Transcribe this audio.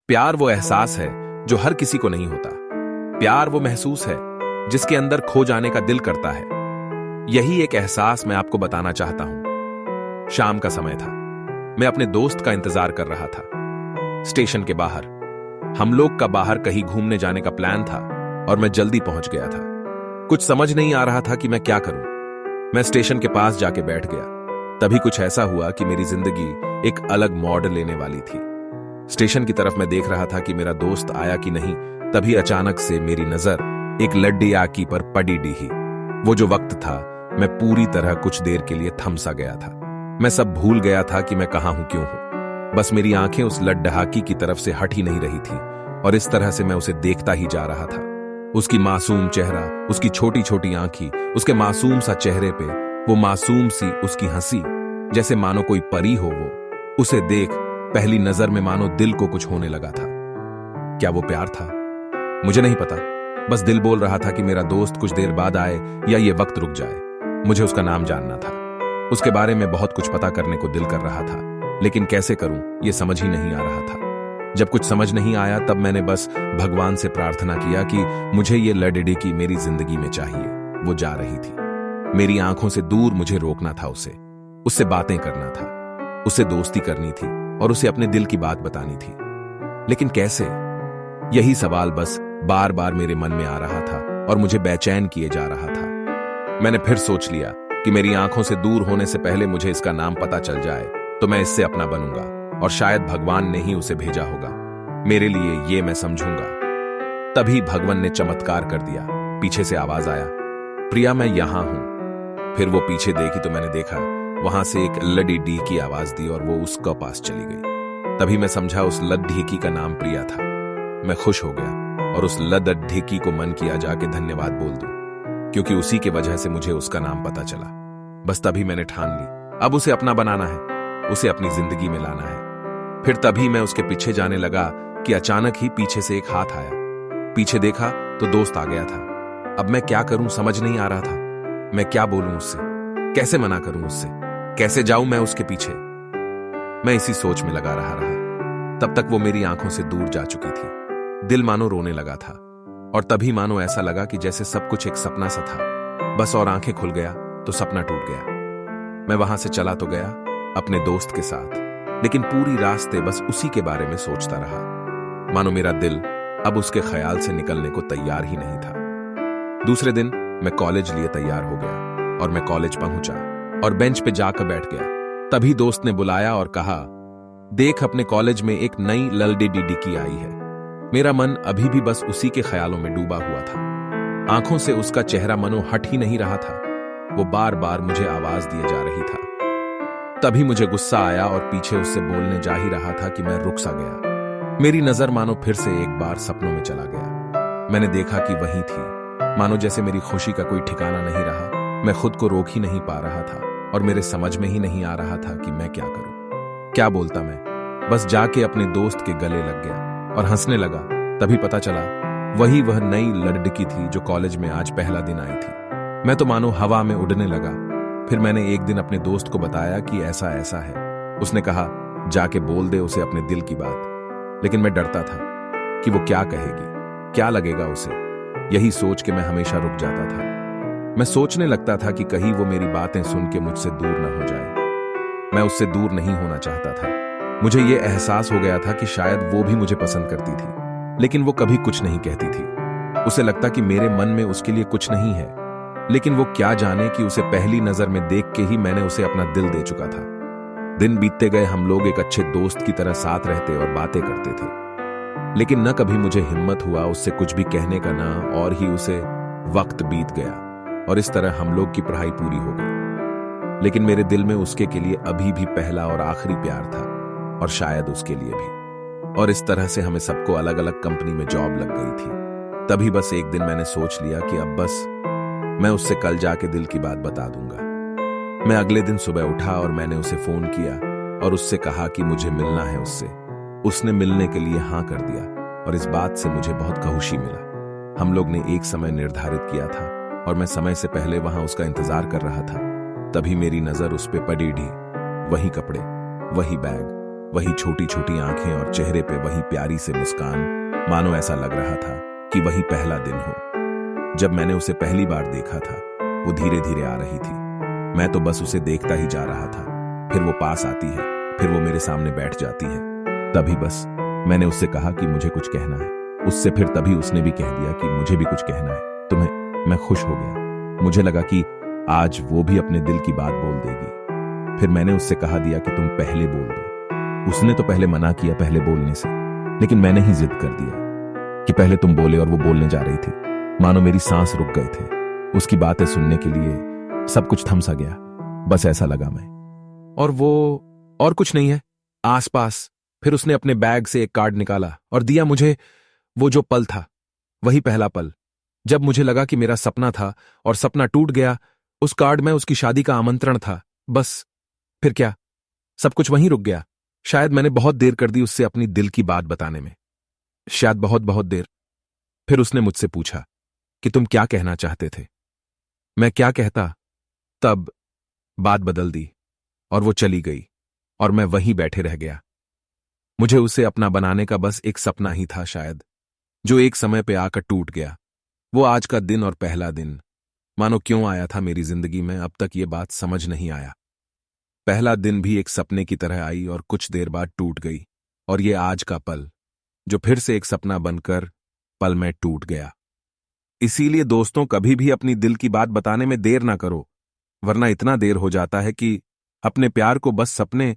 प्यार वो एहसास है जो हर किसी को नहीं होता। प्यार वो महसूस है जिसके अंदर खो जाने का दिल करता है। यही एक एहसास मैं आपको बताना चाहता हूं। शाम का समय था। मैं अपने दोस्त का इंतजार कर रहा था। स्टेशन के बाहर हम लोग का बाहर कहीं घूमने जाने का प्लान था और मैं जल्दी पहुंच गया था। कुछ समझ नहीं आ रहा था कि मैं क्या करूं। मैं स्टेशन के पास जाके बैठ गया। तभी कुछ ऐसा हुआ कि मेरी जिंदगी एक अलग मोड़ लेने वाली थी। स्टेशन की तरफ मैं देख रहा था कि मेरा दोस्त आया कि नहीं, तभी अचानक से मेरी नजर एक लड्डी आकी पर पड़ी डी। वो जो वक्त था, मैं पूरी तरह कुछ देर के लिए थम सा गया था। मैं सब भूल गया था कि मैं कहां हूं, क्यों हूं। बस मेरी आंखें उस लड्डहाकी की तरफ से हट ही नहीं रही थी और इस तरह से मैं उसे देखता ही जा रहा था। उसकी मासूम चेहरा, उसकी छोटी छोटी आंखी, उसके मासूम सा चेहरे पे वो मासूम सी उसकी हंसी, जैसे मानो कोई परी हो वो। उसे देख पहली नजर में मानो दिल को कुछ होने लगा था। क्या वो प्यार था? मुझे नहीं पता। बस दिल बोल रहा था कि मेरा दोस्त कुछ देर बाद आए या ये वक्त रुक जाए। मुझे उसका नाम जानना था। उसके बारे में बहुत कुछ पता करने को दिल कर रहा था, लेकिन कैसे करूं ये समझ ही नहीं आ रहा था। जब कुछ समझ नहीं आया तब मैंने बस भगवान से प्रार्थना किया कि मुझे ये लड़डी की मेरी जिंदगी में चाहिए। वो जा रही थी। मेरी आंखों से दूर मुझे रोकना था उसे। उससे बातें करना था, उससे दोस्ती करनी थी और उसे अपने दिल की बात बतानी थी। लेकिन कैसे? यही सवाल बस बार बार मेरे मन में आ रहा था और मुझे बेचैन किए जा रहा था। मैंने फिर सोच लिया कि मेरी आंखों से दूर होने से पहले मुझे इसका नाम पता चल जाए तो मैं इससे अपना बनूंगा और शायद भगवान ने ही उसे भेजा होगा मेरे लिए, ये मैं समझूंगा। तभी भगवान ने चमत्कार कर दिया। पीछे से आवाज आया, प्रिया मैं यहां हूं। फिर वो पीछे देखी तो मैंने देखा वहां से एक लड्डी डी की आवाज दी और वो उसका पास चली गई। तभी मैं समझा उस लड्ढीकी का नाम प्रिया था। मैं खुश हो गया और उस लड्ढीकी को मन किया जाके धन्यवाद बोल दूं, क्योंकि उसी के वजह से मुझे उसका नाम पता चला। बस तभी मैंने ठान ली, अब उसे अपना बनाना है, उसे अपनी जिंदगी में लाना है। फिर तभी मैं उसके पीछे जाने लगा कि अचानक ही पीछे से एक हाथ आया। पीछे देखा तो दोस्त आ गया था। अब मैं क्या करूं समझ नहीं आ रहा था। मैं क्या बोलूं उससे, कैसे मना करूं उससे, कैसे जाऊं मैं उसके पीछे। मैं इसी सोच में लगा रहा। तब तक वो मेरी आंखों से दूर जा चुकी थी। दिल मानो रोने लगा था और तभी मानो ऐसा लगा कि जैसे सब कुछ एक सपना सा था। बस और आंखें खुल गया तो सपना टूट गया। मैं वहां से चला तो गया अपने दोस्त के साथ, लेकिन पूरी रास्ते बस उसी के बारे में सोचता रहा। मानो मेरा दिल अब उसके ख्याल से निकलने को तैयार ही नहीं था। दूसरे दिन मैं कॉलेज लिए तैयार हो गया और मैं कॉलेज पहुंचा और बेंच पे जाकर बैठ गया। तभी दोस्त ने बुलाया और कहा, देख अपने कॉलेज में एक नई लल्डी डीडी की आई है। मेरा मन अभी भी बस उसी के ख्यालों में डूबा हुआ था। आंखों से उसका चेहरा मनो हट ही नहीं रहा था। वो बार बार मुझे आवाज दिए जा रही था। तभी मुझे गुस्सा आया और पीछे उससे बोलने जा ही रहा था कि मैं रुक सा गया। मेरी नजर मानो फिर से एक बार सपनों में चला गया। मैंने देखा कि वही थी। मानो जैसे मेरी खुशी का कोई ठिकाना नहीं रहा। मैं खुद को रोक ही नहीं पा रहा था और मेरे समझ में ही नहीं आ रहा था कि मैं क्या करूं, क्या बोलता मैं। बस जाके अपने दोस्त के गले लग गया और हंसने लगा। तभी पता चला वह नई लड़की थी जो कॉलेज में आज पहला दिन आई थी। मैं तो मानो हवा में उड़ने लगा। फिर मैंने एक दिन अपने दोस्त को बताया कि ऐसा ऐसा है। उसने कहा, जाके बोल दे उसे अपने दिल की बात। लेकिन मैं डरता था कि वो क्या कहेगी, क्या लगेगा उसे। यही सोच के मैं हमेशा रुक जाता था। मैं सोचने लगता था कि कहीं वो मेरी बातें सुन के मुझसे दूर न हो जाए। मैं उससे दूर नहीं होना चाहता था। मुझे ये एहसास हो गया था कि शायद वो भी मुझे पसंद करती थी, लेकिन वो कभी कुछ नहीं कहती थी। उसे लगता कि मेरे मन में उसके लिए कुछ नहीं है, लेकिन वो क्या जाने कि उसे पहली नजर में देख के ही मैंने उसे अपना दिल दे चुका था। दिन बीतते गए, हम लोग एक अच्छे दोस्त की तरह साथ रहते और बातें करते थे, लेकिन न कभी मुझे हिम्मत हुआ उससे कुछ भी कहने का ना, और ही उसे वक्त बीत गया और इस तरह हम लोग की पढ़ाई पूरी हो गई। लेकिन मेरे दिल में उसके के लिए अभी भी पहला और आखिरी प्यार था, और शायद उसके लिए भी। और इस तरह से हमें सबको अलग अलग कंपनी में जॉब लग गई थी। तभी बस एक दिन मैंने सोच लिया कि अब बस मैं उससे कल जाके दिल की बात बता दूंगा। मैं अगले दिन सुबह उठा और मैंने उसे फोन किया और उससे कहा कि मुझे मिलना है उससे। उसने मिलने के लिए हाँ कर दिया और इस बात से मुझे बहुत खुशी मिला। हम लोग ने एक समय निर्धारित किया था और मैं समय से पहले वहां उसका इंतजार कर रहा था। तभी मेरी नजर उस पे पड़ी ढी। वही कपड़े, वही बैग, वही छोटी छोटी आंखें और चेहरे पे वही प्यारी से मुस्कान, मानो ऐसा लग रहा था कि वही पहला दिन हो जब मैंने उसे पहली बार देखा था। वो धीरे धीरे आ रही थी, मैं तो बस उसे देखता ही जा रहा था। फिर वो पास आती है, फिर वो मेरे सामने बैठ जाती है। तभी बस मैंने उससे कहा कि मुझे कुछ कहना है। उससे फिर तभी उसने भी कह दिया कि मुझे भी कुछ कहना है तुम्हें। मैं खुश हो गया, मुझे लगा कि आज वो भी अपने दिल की बात बोल देगी। फिर मैंने उससे कहा दिया कि तुम पहले बोल दो। उसने तो पहले मना किया पहले बोलने से, लेकिन मैंने ही जिद कर दिया कि पहले तुम बोले, और वो बोलने जा रही थी। मानो मेरी सांस रुक गए थे। उसकी बातें सुनने के लिए सब कुछ थम सा गया, बस ऐसा लगा मैं। और वो और कुछ नहीं है आसपास। फिर उसने अपने बैग से एक कार्ड निकाला और दिया मुझे। वो जो पल था, वही पहला पल जब मुझे लगा कि मेरा सपना था और सपना टूट गया। उस कार्ड में उसकी शादी का आमंत्रण था। बस फिर क्या, सब कुछ वहीं रुक गया। शायद मैंने बहुत देर कर दी उससे अपनी दिल की बात बताने में, शायद बहुत बहुत देर। फिर उसने मुझसे पूछा कि तुम क्या कहना चाहते थे। मैं क्या कहता, तब बात बदल दी और वो चली गई और मैं वहीं बैठे रह गया। मुझे उसे अपना बनाने का बस एक सपना ही था शायद, जो एक समय पे आकर टूट गया। वो आज का दिन और पहला दिन, मानो क्यों आया था मेरी जिंदगी में, अब तक ये बात समझ नहीं आया। पहला दिन भी एक सपने की तरह आई और कुछ देर बाद टूट गई। और ये आज का पल, जो फिर से एक सपना बनकर पल में टूट गया। इसीलिए दोस्तों, कभी भी अपनी दिल की बात बताने में देर ना करो, वरना इतना देर हो जाता है कि अपने प्यार को बस सपने